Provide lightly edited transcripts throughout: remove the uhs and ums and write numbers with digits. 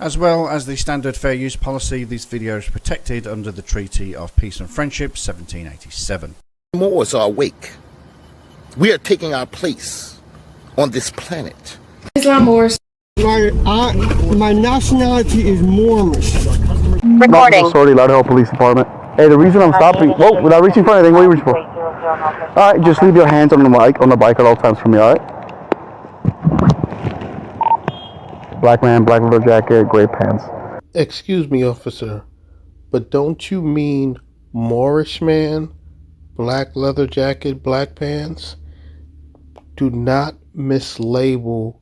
As well as the standard fair use policy, this video is protected under the Treaty of Peace and Friendship 1787. Moors are awake. We are taking our place on this planet. Islam Moors. My nationality is Moorish. Recording. Sorry, Lawful Police Department. Hey, the reason I'm stopping. Whoa, without reaching for anything, what are you reaching for? Alright, just leave your hands on the bike at all times for me, alright? Black man, black leather jacket, gray pants. Excuse me, officer, but don't you mean Moorish man, black leather jacket, black pants? Do not mislabel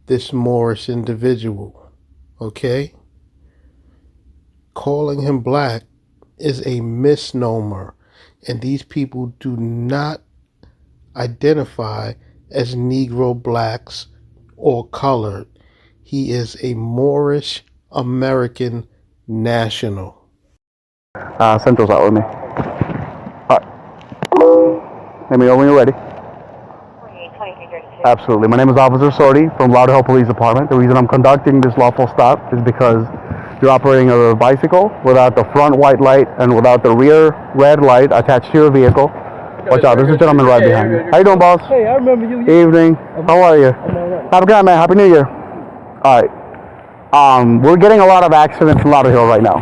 this Moorish individual, okay? Calling him black is a misnomer, and these people do not identify as Negro blacks or colored. He is a Moorish American national. Send those out with me. Alright. Let me know when you're ready. Absolutely. My name is Officer Sorty from Lawful Police Department. The reason I'm conducting this lawful stop is because you're operating a bicycle without the front white light and without the rear red light attached to your vehicle. Watch out, there's a gentleman right behind you. How you doing, boss? Hey, I remember you. Evening. How are you? I'm all right. Have a good night, man. Happy New Year. Alright. We're getting a lot of accidents in Lauderhill right now.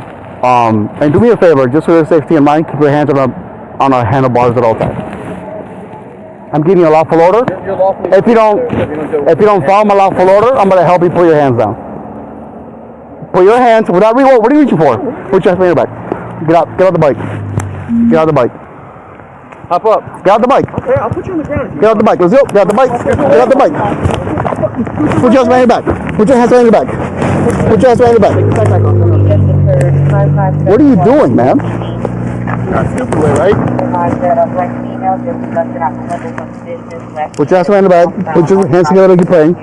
And do me a favor, just for your safety in mind, keep your hands on our handlebars at all times. I'm giving you a lawful order. If you don't follow my lawful order, I'm gonna help you put your hands down. Put your hands without reload. What are you reaching for? Put your hands on your back. Get out the bike. Get out the bike. Hop up. Get out the bike. Okay, I'll put you on the ground. Get out the bike. Let's go. Get out the bike. Get out the bike. Put your hands behind your back. Put your hands behind your back. Put your hands behind your back. What are you doing, man? Not stupid way, right? Put your hands behind your back. Put your hands together like you're praying.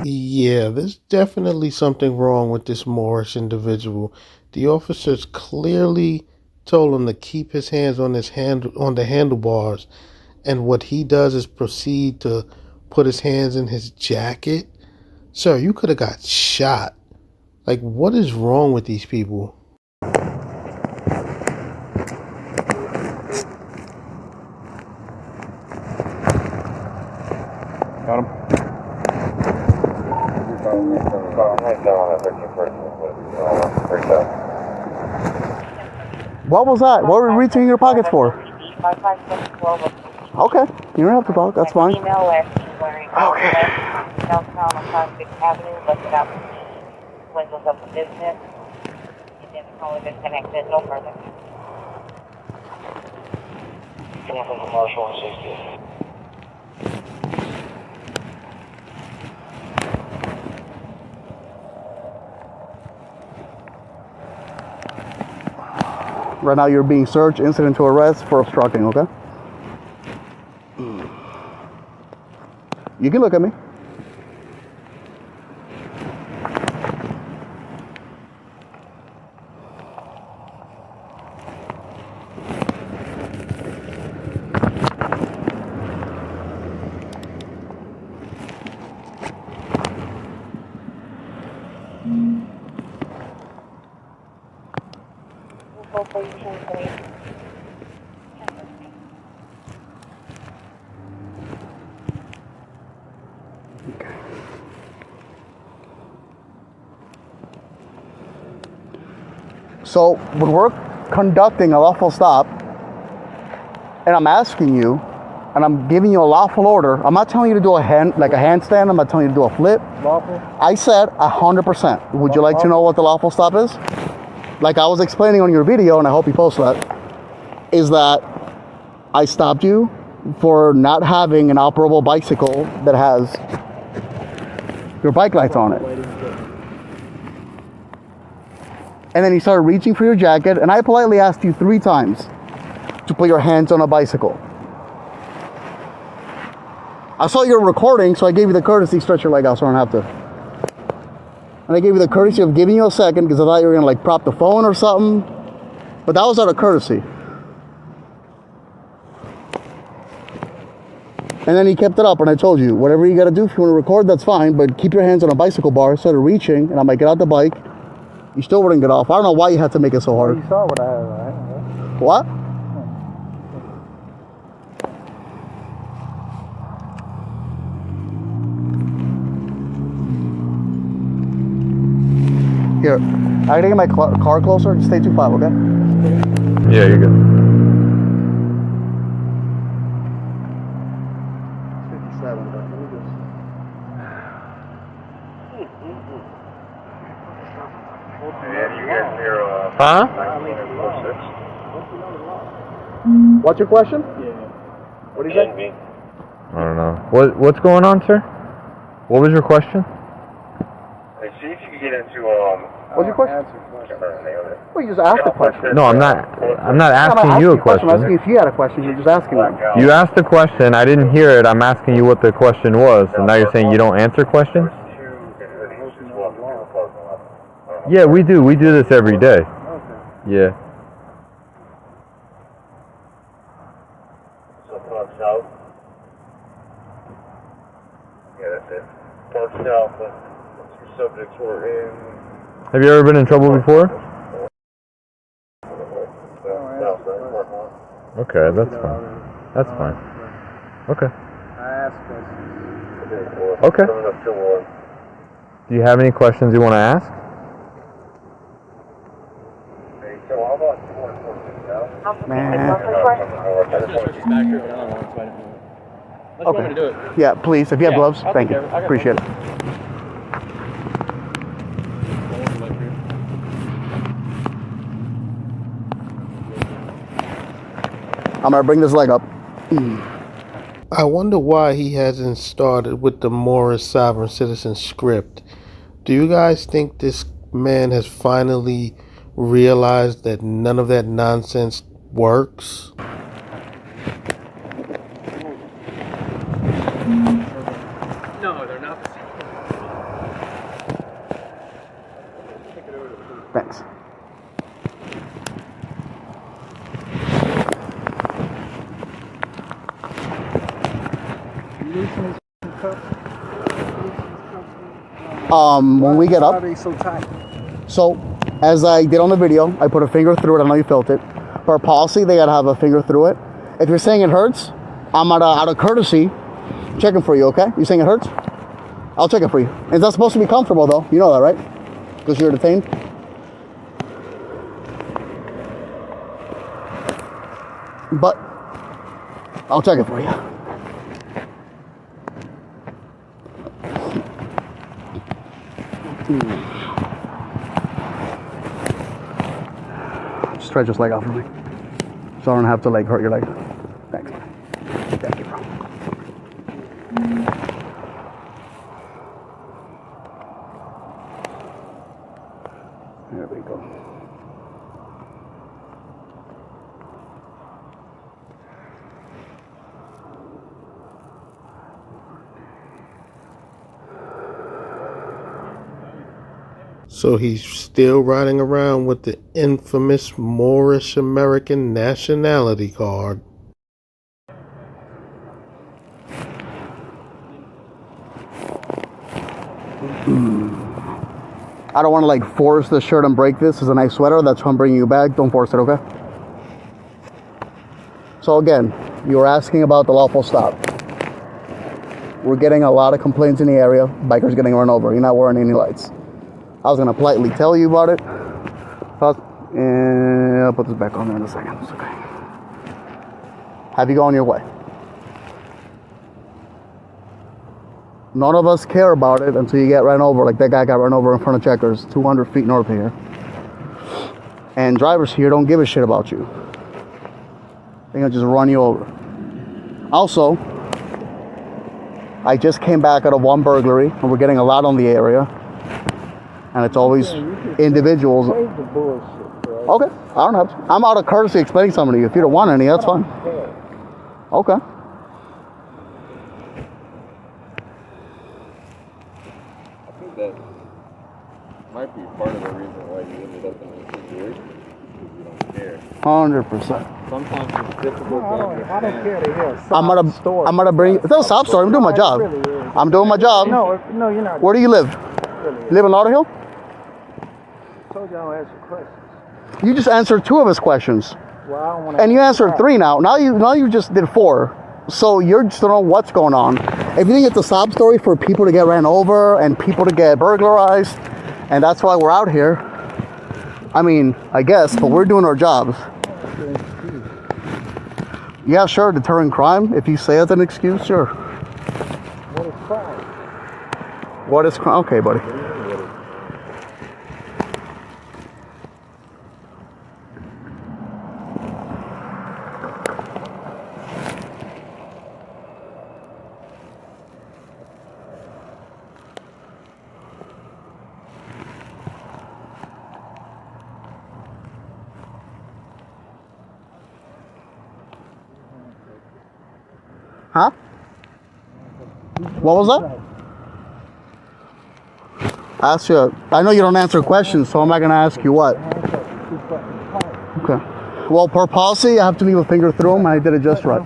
Yeah, there's definitely something wrong with this Moorish individual. The officers clearly told him to keep his hands on the handlebars, and what he does is proceed to put his hands in his jacket. Sir, you could have got shot. Like, what is wrong with these people? Got him. What was that? What were we reaching in your pockets for? Okay, you don't have to talk. That's fine. Okay. Downtown on 6th Avenue, lifted out the windows of the business, and then the caller disconnected, no further. Right now you're being searched, incident to arrest for obstructing, okay? You can look at me. So when we're conducting a lawful stop, and I'm asking you, and I'm giving you a lawful order, I'm not telling you to do a handstand, I'm not telling you to do a flip. Lawful? I said 100%. Would you like to know what the lawful stop is? Like I was explaining on your video, and I hope you post that, is that I stopped you for not having an operable bicycle that has your bike lights on it. And then you started reaching for your jacket, and I politely asked you 3 times to put your hands on a bicycle. I saw your recording, so I gave you the courtesy, stretch your leg out so I don't have to. And I gave you the courtesy of giving you a second because I thought you were gonna like prop the phone or something. But that was out of courtesy. And then he kept it up, and I told you, whatever you gotta do, if you wanna record, that's fine, but keep your hands on a bicycle bar, started reaching, and I'm like, get out the bike. You still wouldn't get off. I don't know why you had to make it so hard. You saw what I had, right? What? Here, I gotta get my car closer. Just stay 2.5, okay? Yeah, you're good. 57, but let me just... Huh? What's your question? What do you say? I don't know. What's going on, sir? What was your question? See if you can get into What's your question? Well, you just asked a question. No, I'm not asking you a question. I'm asking if you had a question. You're just asking one. You asked a question. I didn't hear it. I'm asking you what the question was, and now you're saying you don't answer questions? Yeah, we do. We do this every day. Yeah. South. Yeah, that's it. Park South. That's your subjects were in. Have you ever been in trouble before? Okay, that's fine. That's fine. Okay. Okay. Do you have any questions you want to ask? Okay. Yeah, please. If you have gloves, thank you. Appreciate it. I'm gonna bring this leg up. I wonder why he hasn't started with the Moorish sovereign citizen script. Do you guys think this man has finally realized that none of that nonsense works? No, they're not the same. Thanks. When we get up, so as I did on the video, I put a finger through it. I know you felt it. For policy, they gotta have a finger through it. If you're saying it hurts, I'm out of courtesy checking for you. Okay? You saying it hurts? I'll check it for you. It's not supposed to be comfortable though. You know that, right? Because you're detained. But I'll check it for you. Stretch this leg out for me, so I don't have to like hurt your leg. Thanks. Thank you, bro. There we go. So he's still riding around with the infamous Moorish American nationality card. I don't want to like force the shirt and break this. It's a nice sweater. That's why I'm bringing you back. Don't force it, okay? So again, you were asking about the lawful stop. We're getting a lot of complaints in the area. Bikers getting run over. You're not wearing any lights. I was gonna politely tell you about it. And I'll put this back on there in a second. It's okay. Have you gone your way? None of us care about it until you get run over, like that guy got run over in front of Checkers, 200 feet north of here. And drivers here don't give a shit about you. They're gonna just run you over. Also, I just came back out of one burglary, and we're getting a lot on the area. And it's always individuals. Okay, I don't have to. I'm out of courtesy explaining something to you. If you don't want any, that's fine. Okay. I think that might be part of the reason why you ended up in this situation. you don't care. 100%. Sometimes it's difficult to understand. I don't care to hear a I'm gonna bring. It's not a sob story. I'm doing my job. I'm doing my job. No, you're not. Where do you live? You live in Lauderhill? I told you I don't answer questions. You just answered 2 of his questions, Well, I don't want to. and you answered 3 now. Now you just did 4. So you're just don't know what's going on. If you think it's a sob story for people to get ran over and people to get burglarized, and that's why we're out here. I mean, I guess, but we're doing our jobs. Yeah, sure, deterring crime. If you say it's an excuse, sure. What is crime? What is crime? Okay, buddy. Huh? What was that? I asked you. I know you don't answer questions, so I'm not going to ask you what. Okay. Well, per policy, I have to leave a finger through them, and I did it just right.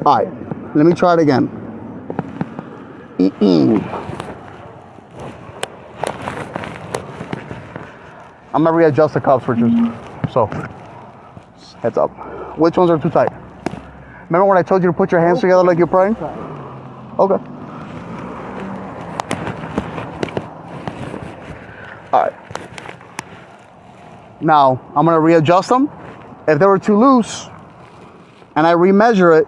All right. Let me try it again. I'm going to readjust the cuffs, Richard. So, heads up. Which ones are too tight? Remember when I told you to put your hands together like you're praying? Okay. All right. Now, I'm going to readjust them. If they were too loose, and I remeasure it,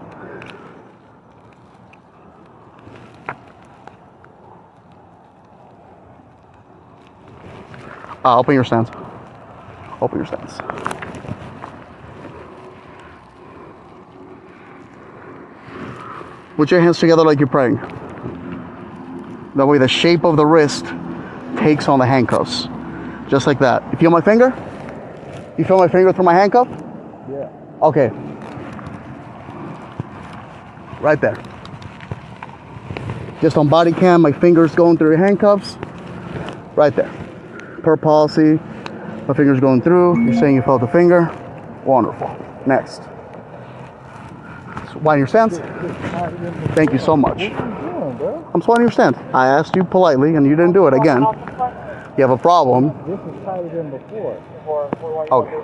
open your stance. Open your stance. Put your hands together like you're praying. That way the shape of the wrist takes on the handcuffs. Just like that. You feel my finger? You feel my finger through my handcuff? Yeah. Okay. Right there. Just on body cam, my finger's going through your handcuffs. Right there. Per policy, my finger's going through. You're saying you felt the finger. Wonderful. Next. Swine your stance. Thank you so much. I'm swining your stance. I asked you politely and you didn't do it again. You have a problem. This is tighter than before. Okay.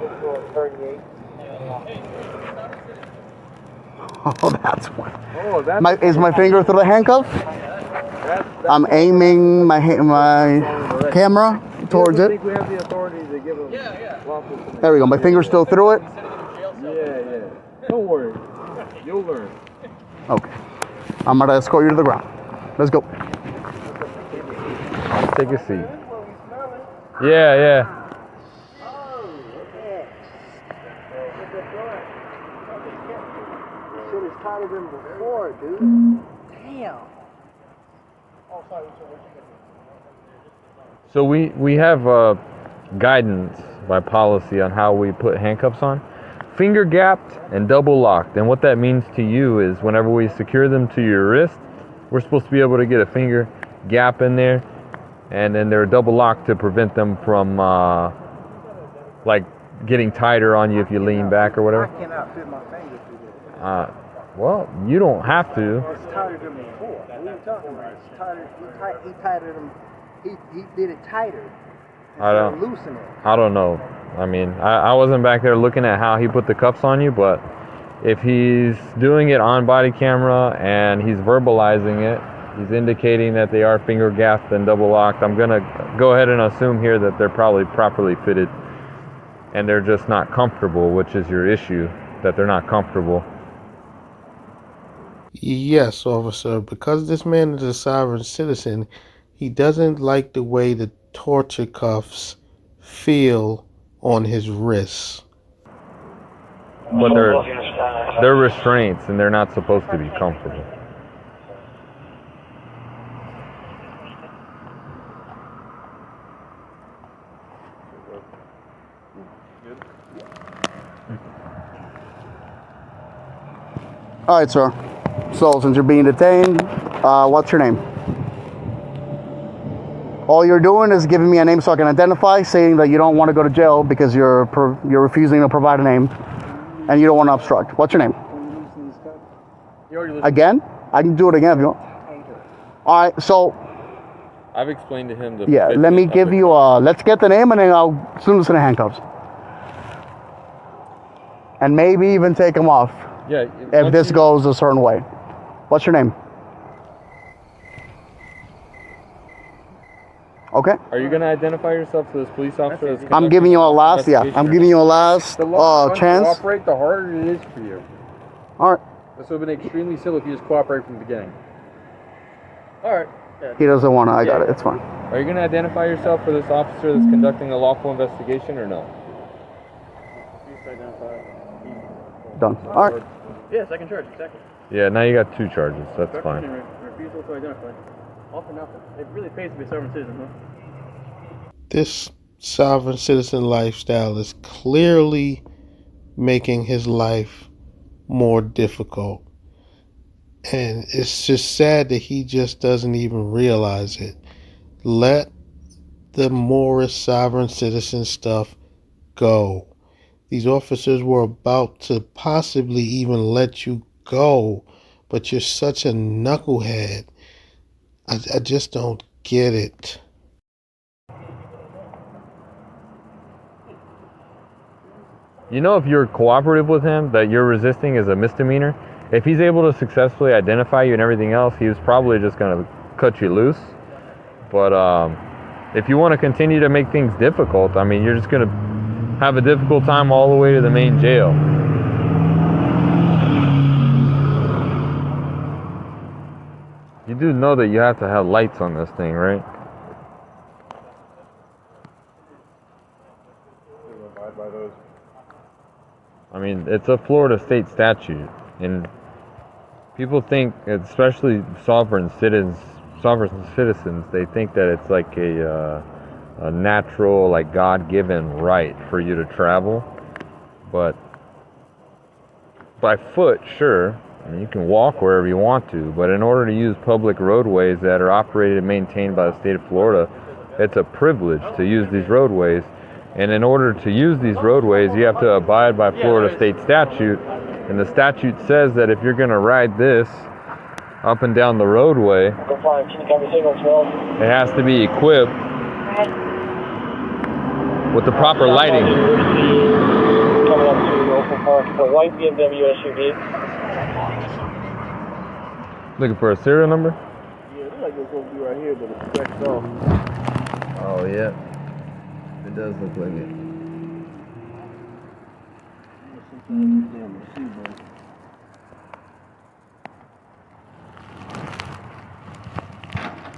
Oh, that's why. Is my finger through the handcuff? I'm aiming my camera towards it. I think we have the authority to give a lawful command. There we go. My finger's still through it. Yeah. Don't worry. You'll learn. Okay. I'm going to escort you to the ground. Let's go. Take a seat. Yeah. Shit is tighter than before, dude. Damn. So we have guidance by policy on how we put handcuffs on. Finger gapped and double locked. And what that means to you is whenever we secure them to your wrist, we're supposed to be able to get a finger gap in there, and then they're double locked to prevent them from like getting tighter on you if you lean back or whatever. I cannot fit my finger through this. Well, you don't have to. It's tighter than before. What are you talking about? It's tighter. He tighter than. He did it tighter. I don't. Loosen it. I don't know. I mean, I wasn't back there looking at how he put the cuffs on you, but if he's doing it on body camera and he's verbalizing it, he's indicating that they are finger gapped and double locked, I'm going to go ahead and assume here that they're probably properly fitted and they're just not comfortable, which is your issue, that they're not comfortable. Yes, officer. Because this man is a sovereign citizen, he doesn't like the way the torture cuffs feel on his wrists. But they're restraints and they're not supposed to be comfortable. All right, sir. So since you're being detained, what's your name? All you're doing is giving me a name so I can identify, saying that you don't want to go to jail because you're refusing to provide a name, and you don't want to obstruct. What's your name? Again? I can do it again if you want. All right, so. I've explained to him the. Yeah, let me give you let's get the name and then I'll soon loosen the handcuffs. And maybe even take them off. Yeah. If this goes a certain way. What's your name? Okay. Are you going to identify yourself to this police officer? I'm giving you a last, I'm giving you a last chance. Cooperate, the harder it is for you. All right. This would have been extremely simple if you just cooperate from the beginning. All right. Yeah. He doesn't want to. I got it. It's fine. Are you going to identify yourself for this officer that's conducting a lawful investigation or no? Done. All right. Yeah, second charge, exactly. Yeah, now you got 2 charges. That's fine. Refusal to identify. All for nothing. It really pays to be a sovereign citizen, huh? This sovereign citizen lifestyle is clearly making his life more difficult. And it's just sad that he just doesn't even realize it. Let the Moorish sovereign citizen stuff go. These officers were about to possibly even let you go, but you're such a knucklehead. I just don't get it. You know, if you're cooperative with him, that you're resisting is a misdemeanor. If he's able to successfully identify you and everything else, he was probably just going to cut you loose. But if you want to continue to make things difficult, I mean, you're just going to have a difficult time all the way to the main jail. You do know that you have to have lights on this thing, right? I mean, it's a Florida state statute, and people think, especially sovereign citizens, they think that it's like a natural, like God-given right for you to travel. But by foot, sure, I mean, you can walk wherever you want to, but in order to use public roadways that are operated and maintained by the state of Florida, it's a privilege to use these roadways. And in order to use these roadways, you have to abide by Florida state statute. And the statute says that if you're going to ride this up and down the roadway, it has to be equipped with the proper lighting. Coming up to Open Park, the white BMW SUV. Looking for a serial number? Yeah, it looks like it's going to be right here, but it's scratched off. Oh, yeah. It does look like it.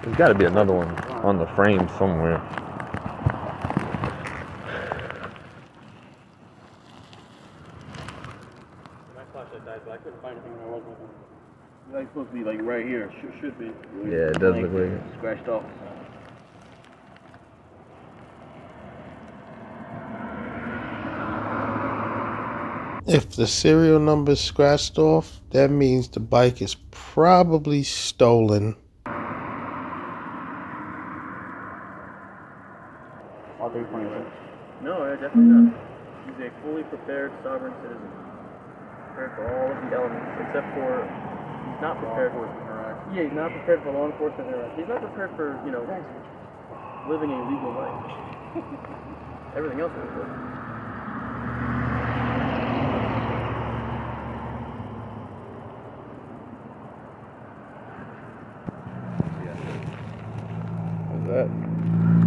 There's got to be another one on the frame somewhere. My flashlight died, but I couldn't find anything when I was with him. It's like supposed to be like right here. Should be. Yeah, it does look like it. Scratched off. If the serial number is scratched off, that means the bike is probably stolen. No, definitely not. He's a fully prepared sovereign citizen. Prepared for all of the elements, except for he's not prepared for interaction. Yeah, he's not prepared for law enforcement interaction. He's not prepared for, living a legal life. Everything else is good.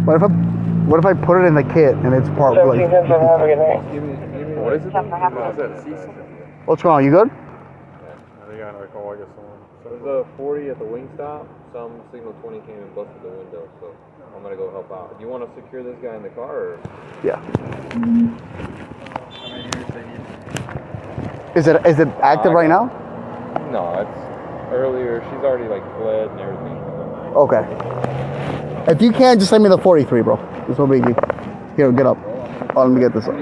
What if I put it in the kit and it's part like? Have a good night. What is it? What's going on? You good? There's a 40 at the wing stop. Some signal 20 came and busted the window, so I'm gonna go help out. Do you want to secure this guy in the car, or? Yeah. Is it active right now? No, it's earlier. She's already fled and everything. Okay. If you can, just send me the 43, bro. This will be here. Get up. Oh, let me get this up.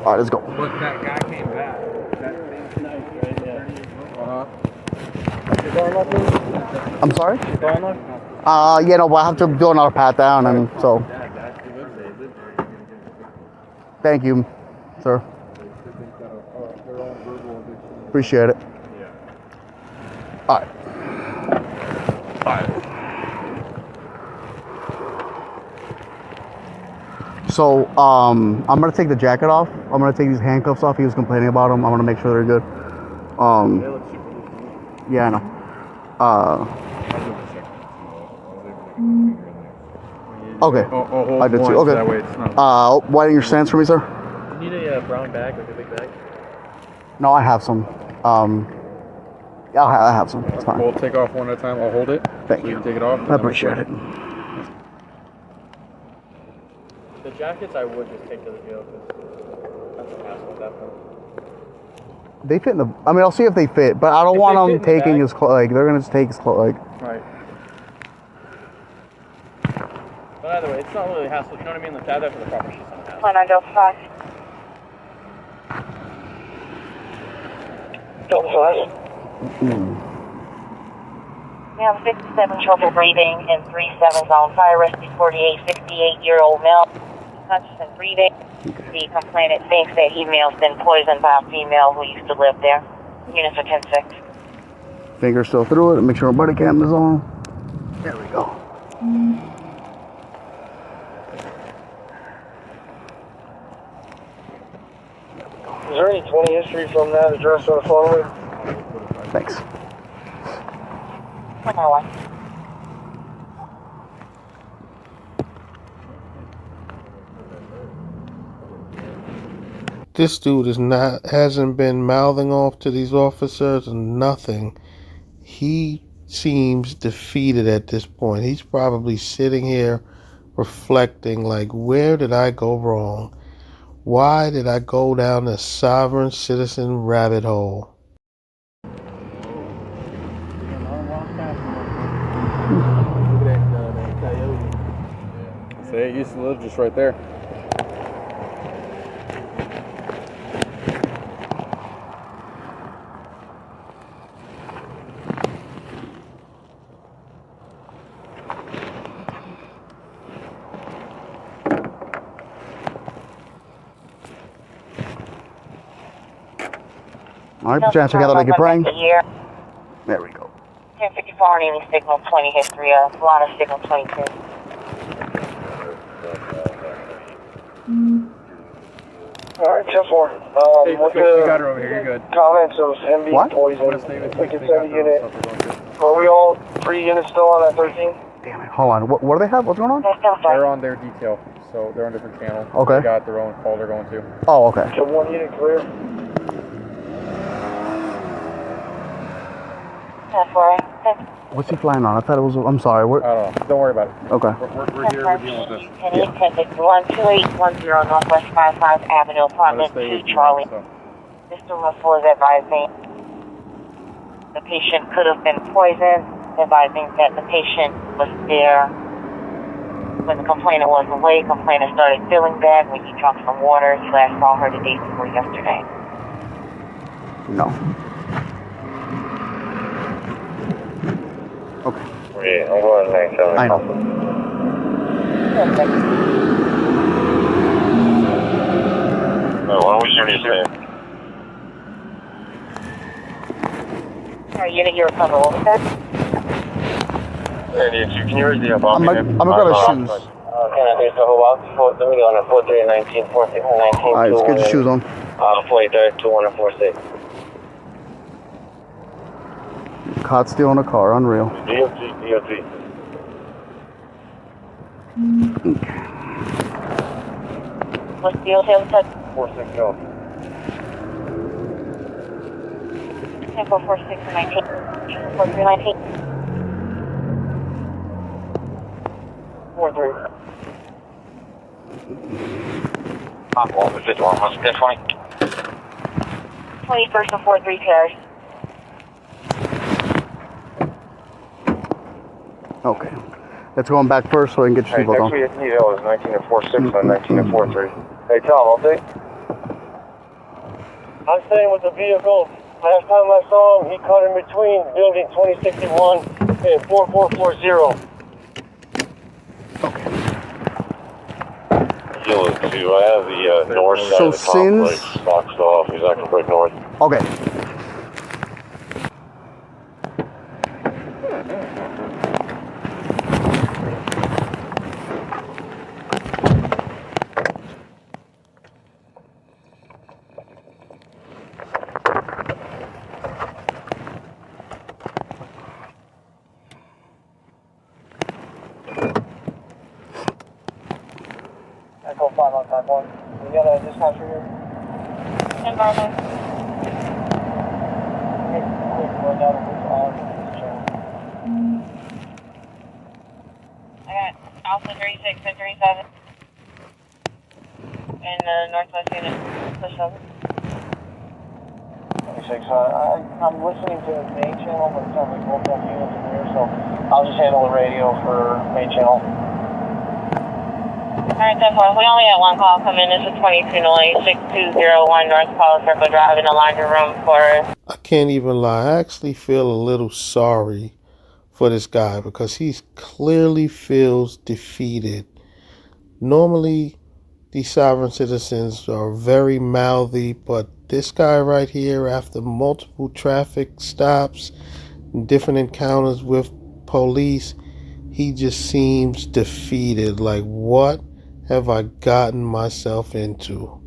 All right, let's go. But that guy came back. That thing. I'm sorry? Yeah, no, but I have to do another pat down, and so. Thank you, sir. Appreciate it. All right. So, I'm gonna take the jacket off. I'm gonna take these handcuffs off. He was complaining about them. I'm gonna make sure they're good. Yeah, I know. Okay. I did too. Okay. Widen your stance for me, sir. You need a brown bag, like a big bag? No, I have some. Yeah, I have some. It's fine. We'll take off one at a time. I'll hold it. Thank so you. Take it off. I appreciate it. The jackets I would just take to the jail because that's a hassle at that point. They fit in the. I mean, I'll see if they fit, but I don't want them taking his clothes. Like they're gonna just take his clothes. Like. Right. But either way, it's not really a hassle. You know what I mean? Like that for the proper shit's not a hassle. Plan on Delta 5. Delta 5. We have 57 trouble breathing and 37 on fire rescue 68-year-old male. Conscious and breathing. The complainant thinks that he may have been poisoned by a female who used to live there. Units are 10-6. Finger still through it. Make sure our body cam is on. There we go. Is there any 20 history from that address on the phone? Thanks. This dude hasn't been mouthing off to these officers and nothing. He seems defeated at this point. He's probably sitting here reflecting like, where did I go wrong? Why did I go down the sovereign citizen rabbit hole? Say it used to live just right there. All right, put your hands together like you're praying. There we go. 1054 on any signal 20 history, a lot of signal 22. Alright, 10-4. Hey, with you got her over here, you're good. Comments of him being poisoned. We can send a unit. Are we all 3 units still on that 13? Damn it. Hold on. What do they have? What's going on? They're on their detail, so they're on different channel. Okay. They got their own call they're going to. Oh, okay. So 1 unit clear. What's he flying on? I thought it was. I'm sorry. I don't know. Don't worry about it. Okay. We're here. We're dealing with this. Canadian 12810 Northwest 55 Avenue, apartment 2 Charlie. Mr. Russell is advising the patient could have been poisoned, advising that the patient was there when the complainant was awake. Complainant started feeling bad when he drank some water. He last saw her the day before yesterday. No. Okay. Yeah, I'm going next. I know. What was your name? Alright, unit, you recover. What was that? Can you read the above? I'm gonna grab his shoes. Can I take the whole box? Let me go on a 4319, 4619. Alright, let's get your shoes on. 43, 2146. Caught stealing a car. Unreal. DOT. What's the hotel set? 460. 10-446 and 19. 4319. 43. Officer 51, what's the 21st and 43 pairs. Okay. Let's go on back first so we can get your seatbelt on. Next week, was 19-46 and 19-43. Hey, Tom, I'll take. I'm staying with the vehicle Last time I saw him, he caught in between building 2061 and 4440. Kilo 2, I have the north side of the complex boxed off. He's not going to break north. Okay. Echo 5 on type 1. We got a dispatch for you. Environment. Quick rundown of who's on this channel. I got Alpha 36 and 37. In the northwest unit. Push over. 26. I'm listening to the main channel, but it sounds like both have units in here, so I'll just handle the radio for main channel. Alright, 10-4. We only had one call come in. This is 2208-6201 North Palo Circle Drive in the laundry room for... I can't even lie. I actually feel a little sorry for this guy because he clearly feels defeated. Normally, these sovereign citizens are very mouthy, but this guy right here, after multiple traffic stops and different encounters with police, he just seems defeated. Like, what have I gotten myself into?